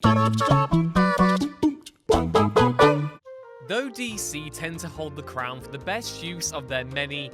Though DC tend to hold the crown for the best use of their many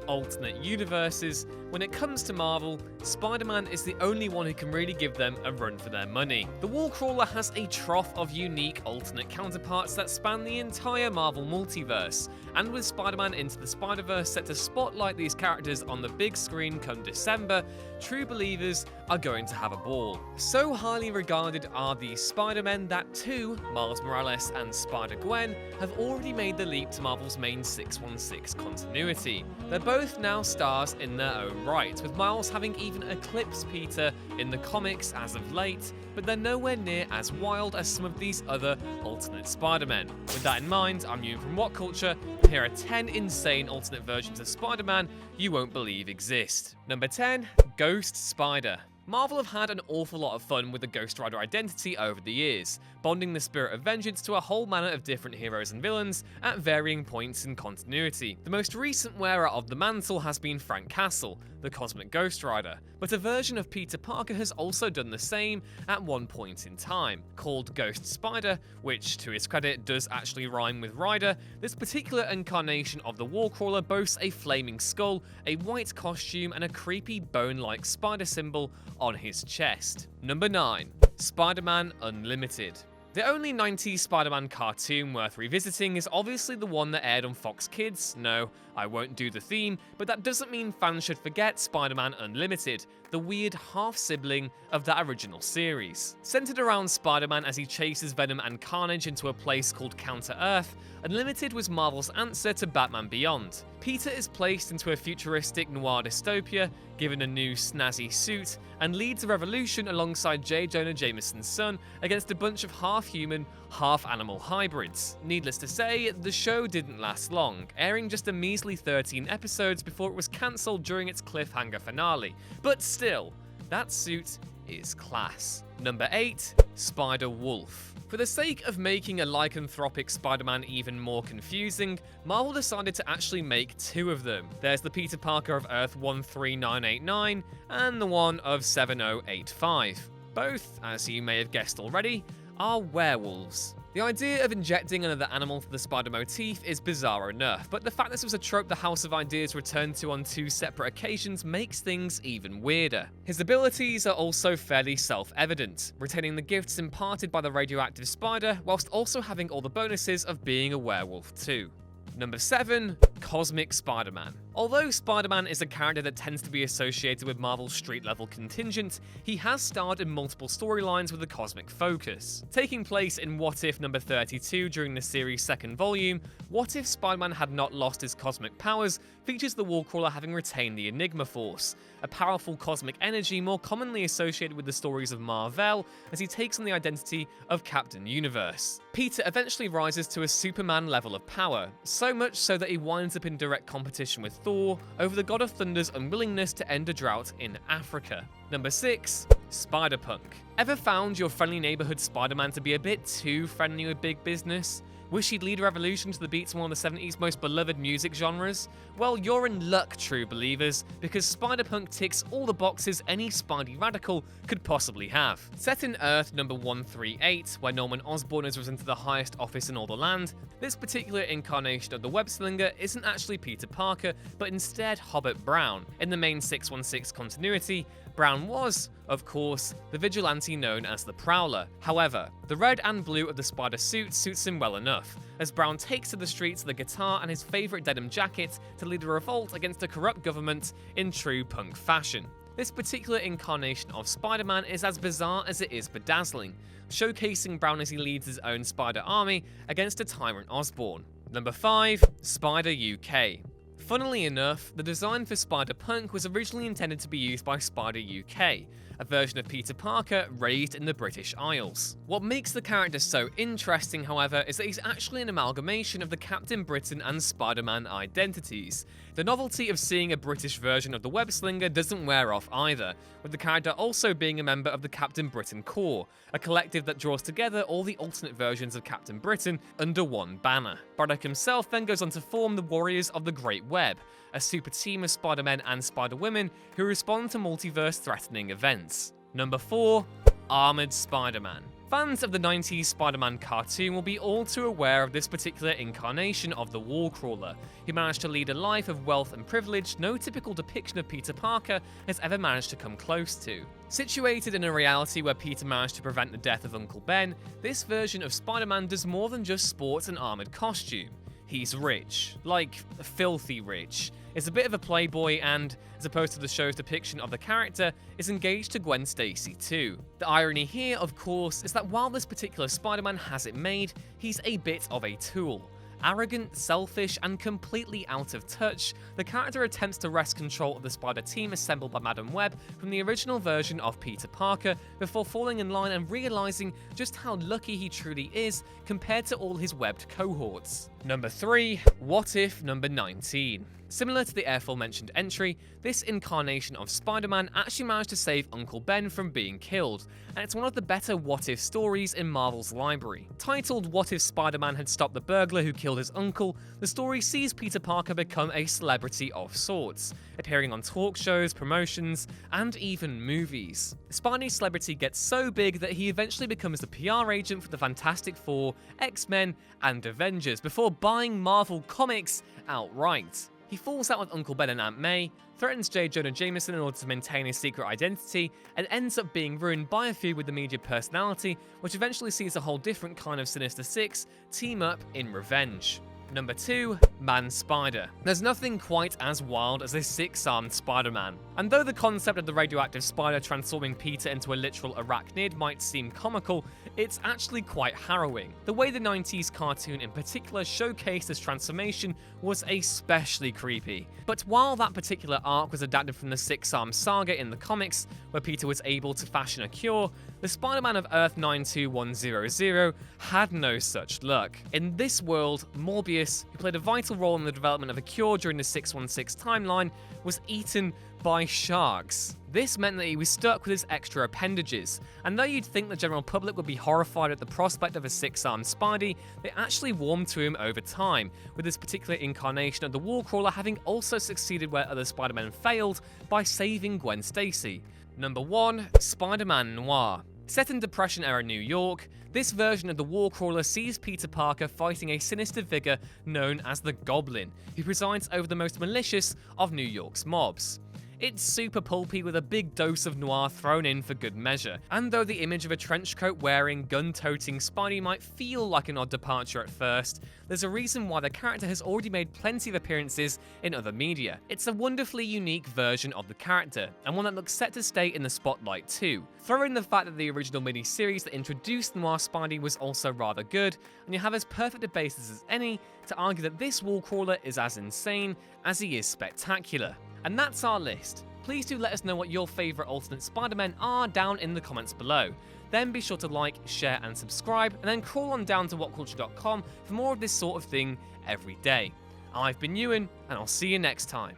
alternate universes, when it comes to Marvel, Spider-Man is the only one who can really give them a run for their money. The Wallcrawler has a trough of unique alternate counterparts that span the entire Marvel multiverse, and with Spider-Man Into the Spider-Verse set to spotlight these characters on the big screen come December, true believers are going to have a ball. So highly regarded are these Spider-Men that two, Miles Morales and Spider-Gwen, have already made the leap to Marvel's main 616 continuity. They're both now stars in their own right, with Miles having even eclipsed Peter in the comics as of late, but they're nowhere near as wild as some of these other alternate Spider-Men. With that in mind, I'm Ewan from What Culture, and here are 10 insane alternate versions of Spider-Man you won't believe exist. Number 10, Ghost Spider. Marvel have had an awful lot of fun with the Ghost Rider identity over the years, bonding the spirit of vengeance to a whole manner of different heroes and villains at varying points in continuity. The most recent wearer of the mantle has been Frank Castle, the Cosmic Ghost Rider, but a version of Peter Parker has also done the same at one point in time. Called Ghost Spider, which to his credit does actually rhyme with Rider, this particular incarnation of the Wallcrawler boasts a flaming skull, a white costume, and a creepy bone-like spider symbol on his chest. Number 9. SpiderMan Unlimited. The only 90s Spider-Man cartoon worth revisiting is obviously the one that aired on Fox Kids. No, I won't do the theme, but that doesn't mean fans should forget Spider-Man Unlimited, the weird half-sibling of that original series. Centered around Spider-Man as he chases Venom and Carnage into a place called Counter-Earth, Unlimited was Marvel's answer to Batman Beyond. Peter is placed into a futuristic noir dystopia, given a new snazzy suit, and leads a revolution alongside J. Jonah Jameson's son against a bunch of half-human, half-animal hybrids. Needless to say, the show didn't last long, airing just a measly 13 episodes before it was cancelled during its cliffhanger finale. But still, that suit is class. Number 8. SpiderWolf. For the sake of making a lycanthropic Spider-Man even more confusing, Marvel decided to actually make two of them. There's the Peter Parker of Earth 13989 and the one of 7085. Both, as you may have guessed already, are werewolves. The idea of injecting another animal for the Spider motif is bizarre enough, but the fact this was a trope the House of Ideas returned to on two separate occasions makes things even weirder. His abilities are also fairly self-evident, retaining the gifts imparted by the radioactive spider, whilst also having all the bonuses of being a werewolf too. Number 7. Cosmic Spider-Man. Although Spider-Man is a character that tends to be associated with Marvel's street-level contingent, he has starred in multiple storylines with a cosmic focus. Taking place in What If number 32 during the series' second volume, What If Spider-Man Had Not Lost His Cosmic Powers features the Wallcrawler having retained the Enigma Force, a powerful cosmic energy more commonly associated with the stories of Marvel, as he takes on the identity of Captain Universe. Peter eventually rises to a Superman level of power, so much so that he winds up in direct competition with Thor over the God of Thunder's unwillingness to end a drought in Africa. Number 6. SpiderPunk. Ever found your friendly neighborhood Spider-Man to be a bit too friendly with big business? Wish he'd lead a revolution to the beats of one of the 70s most beloved music genres? Well, you're in luck, true believers, because SpiderPunk ticks all the boxes any Spidey radical could possibly have. Set in Earth number 138, where Norman Osborn has risen to the highest office in all the land, this particular incarnation of the web-slinger isn't actually Peter Parker, but instead Hobbit Brown. In the main 616 continuity, Brown was, of course, the vigilante known as the Prowler. However, the red and blue of the Spider suit suits him well enough, as Brown takes to the streets with a guitar and his favourite denim jacket to lead a revolt against a corrupt government in true punk fashion. This particular incarnation of Spider-Man is as bizarre as it is bedazzling, showcasing Brown as he leads his own Spider army against a tyrant Osborn. Number 5. SpiderUK. Funnily enough, the design for SpiderPunk was originally intended to be used by SpiderUK, a version of Peter Parker raised in the British Isles. What makes the character so interesting, however, is that he's actually an amalgamation of the Captain Britain and Spider-Man identities. The novelty of seeing a British version of the web-slinger doesn't wear off either, with the character also being a member of the Captain Britain Corps, a collective that draws together all the alternate versions of Captain Britain under one banner. Braddock himself then goes on to form the Warriors of the Great Web, a super team of Spider-Men and Spider-Women who respond to multiverse-threatening events. Number 4. Armored Spider-Man. Fans of the 90s Spider-Man cartoon will be all too aware of this particular incarnation of the Wallcrawler, who managed to lead a life of wealth and privilege no typical depiction of Peter Parker has ever managed to come close to. Situated in a reality where Peter managed to prevent the death of Uncle Ben, this version of Spider-Man does more than just sport an armoured costume. He's rich, like filthy rich, is a bit of a playboy and, as opposed to the show's depiction of the character, is engaged to Gwen Stacy too. The irony here, of course, is that while this particular Spider-Man has it made, he's a bit of a tool. Arrogant, selfish, and completely out of touch, the character attempts to wrest control of the Spider team assembled by Madam Web from the original version of Peter Parker before falling in line and realizing just how lucky he truly is compared to all his webbed cohorts. Number 3. What If number 19. Similar to the aforementioned entry, this incarnation of Spider-Man actually managed to save Uncle Ben from being killed, and it's one of the better what-if stories in Marvel's library. Titled What If Spider-Man Had Stopped the Burglar Who Killed His Uncle, the story sees Peter Parker become a celebrity of sorts, appearing on talk shows, promotions, and even movies. Spidey's celebrity gets so big that he eventually becomes the PR agent for the Fantastic Four, X-Men, and Avengers before buying Marvel Comics outright. He falls out with Uncle Ben and Aunt May, threatens J. Jonah Jameson in order to maintain his secret identity, and ends up being ruined by a feud with the media personality, which eventually sees a whole different kind of Sinister Six team up in revenge. Number 2. Man Spider. There's nothing quite as wild as a six-armed Spider-Man. And though the concept of the radioactive spider transforming Peter into a literal arachnid might seem comical, it's actually quite harrowing. The way the 90s cartoon in particular showcased this transformation was especially creepy. But while that particular arc was adapted from the Six-Armed Saga in the comics, where Peter was able to fashion a cure, the Spider-Man of Earth 92100 had no such luck. In this world, Morbius, who played a vital role in the development of a cure during the 616 timeline, was eaten by sharks. This meant that he was stuck with his extra appendages, and though you'd think the general public would be horrified at the prospect of a six-armed Spidey, they actually warmed to him over time, with this particular incarnation of the Wallcrawler having also succeeded where other Spider-Men failed by saving Gwen Stacy. Number 1. SpiderMan Noir. Set in Depression-era New York, this version of the Wallcrawler sees Peter Parker fighting a sinister figure known as the Goblin, who presides over the most malicious of New York's mobs. It's super pulpy with a big dose of noir thrown in for good measure, and though the image of a trench coat wearing, gun-toting Spidey might feel like an odd departure at first, there's a reason why the character has already made plenty of appearances in other media. It's a wonderfully unique version of the character, and one that looks set to stay in the spotlight too. Throw in the fact that the original mini-series that introduced Noir Spidey was also rather good, and you have as perfect a basis as any to argue that this Wallcrawler is as insane as he is spectacular. And that's our list. Please do let us know what your favourite alternate Spider-Men are down in the comments below. Then be sure to like, share and subscribe, and then crawl on down to whatculture.com for more of this sort of thing every day. I've been Ewan, and I'll see you next time.